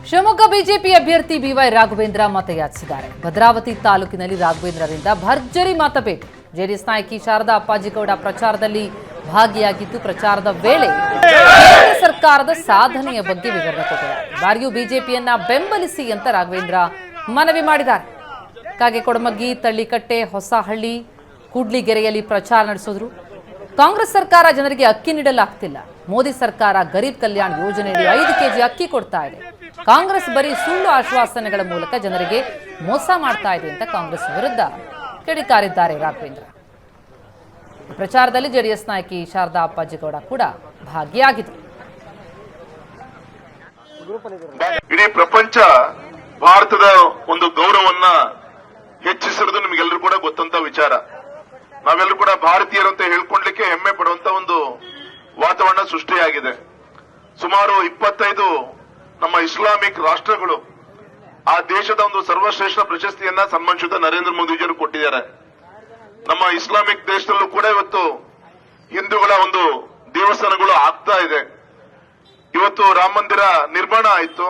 Shivamogga BJP ಅಭ್ಯರ್ಥಿ B Y Raghavendra ಮತಯಾಚಿಸಿದ್ದಾರೆ. Bhadravati ತಾಲೂಕಿನಲ್ಲಿ ರಾಘವೇಂದ್ರರಿಂದ ಭರ್ಜರಿ ಮತಬೇಟೆ. ಜೆಡಿಎಸ್ ನಾಯಕಿ ಶಾರದಾ ಅಪ್ಪಾಜಿಗೌಡ ಪ್ರಚಾರದಲ್ಲಿ ಭಾಗಿಯಾಗಿದ್ದು, ಪ್ರಚಾರದ ವೇಳೆ ಕೇಂದ್ರ ಸರ್ಕಾರದ ಸಾಧನೆಯ ಬಗ್ಗೆ ವಿವರಣೆ ಕೊಟ್ಟಿದ್ದಾರೆ. ಬಾರಿಯೂ ಬಿಜೆಪಿಯನ್ನ ಬೆಂಬಲಿಸಿ ಅಂತ ರಾಘವೇಂದ್ರ ಮನವಿ ಮಾಡಿದ್ದಾರೆ. ಕಾಗೆಕೊಡಮಗ್ಗಿ, ತಳ್ಳಿಕಟ್ಟೆ, ಹೊಸಹಳ್ಳಿ, ಕೂಡ್ಲಿಗೆರೆಯಲ್ಲಿ ಪ್ರಚಾರ ನಡೆಸಿದ್ರು. ಕಾಂಗ್ರೆಸ್ ಸರ್ಕಾರ ಜನರಿಗೆ ಅಕ್ಕಿ ನೀಡಲಾಗ್ತಿಲ್ಲ. ಮೋದಿ ಸರ್ಕಾರ ಗರೀಬ್ ಕಲ್ಯಾಣ್ ಯೋಜನೆಯಲ್ಲಿ 5 ಕೆಜಿ ಅಕ್ಕಿ ಕೊಡ್ತಾ ಇದೆ. ಕಾಂಗ್ರೆಸ್ ಬರೀ ಸುಳ್ಳು ಆಶ್ವಾಸನೆಗಳ ಮೂಲಕ ಜನರಿಗೆ ಮೋಸ ಮಾಡ್ತಾ ಇದೆ ಅಂತ ಕಾಂಗ್ರೆಸ್ ವಿರುದ್ಧ ಕಿಡಿಕಾರಿದ್ದಾರೆ ರಾಘವೇಂದ್ರ. ಪ್ರಚಾರದಲ್ಲಿ ಜೆಡಿಎಸ್ ನಾಯಕಿ ಶಾರದಾ ಅಪ್ಪಾಜಿಗೌಡ ಕೂಡ ಭಾಗಿಯಾಗಿದ್ದರು. ಇಡೀ ಪ್ರಪಂಚ ಭಾರತದ ಒಂದು ಗೌರವವನ್ನ ಹೆಚ್ಚಿಸಿರೋದು ನಿಮಗೆಲ್ಲರೂ ಕೂಡ ಗೊತ್ತಂತ ವಿಚಾರ. ನಾವೆಲ್ಲರೂ ಕೂಡ ಭಾರತೀಯರು ಅಂತ ಹೇಳ್ಕೊಳ್ಲಿಕ್ಕೆ ಹೆಮ್ಮೆ ಪಡುವಂತ ಒಂದು ವಾತಾವರಣ ಸೃಷ್ಟಿಯಾಗಿದೆ. ಸುಮಾರು 25 ನಮ್ಮ ಇಸ್ಲಾಮಿಕ್ ರಾಷ್ಟ್ರಗಳು ಆ ದೇಶದ ಒಂದು ಸರ್ವಶ್ರೇಷ್ಠ ಪ್ರಶಸ್ತಿಯನ್ನ ಸನ್ಮಾನಿಸಿದ ನರೇಂದ್ರ ಮೋದಿಜಿಯವರು ಕೊಟ್ಟಿದ್ದಾರೆ. ನಮ್ಮ ಇಸ್ಲಾಮಿಕ್ ದೇಶದಲ್ಲೂ ಕೂಡ ಇವತ್ತು ಹಿಂದೂಗಳ ಒಂದು ದೇವಸ್ಥಾನಗಳು ಆಗ್ತಾ ಇದೆ. ಇವತ್ತು ರಾಮ ಮಂದಿರ ನಿರ್ಮಾಣ ಆಯಿತು.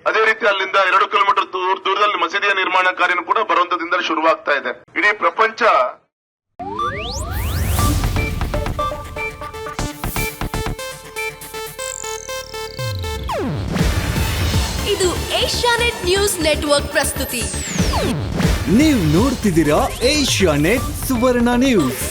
ಅದೇ ರೀತಿ ಅಲ್ಲಿಂದ 2 ಕಿಲೋಮೀಟರ್ ದೂರದಲ್ಲಿ ಮಸೀದಿಯ ನಿರ್ಮಾಣ ಕಾರ್ಯನೂ ಕೂಡ ಬರುವಂತದಿಂದ ಶುರುವಾಗ್ತಾ ಇದೆ. ಇಡೀ ಪ್ರಪಂಚ ಇದು ಏಷ್ಯಾನೆಟ್ ನ್ಯೂಸ್ ನೆಟ್ವರ್ಕ್ ಪ್ರಸ್ತುತಿ. ನೀವು ನೋಡ್ತಿದ್ದೀರಾ ಏಷ್ಯಾನೆಟ್ ಸುವರ್ಣ ನ್ಯೂಸ್.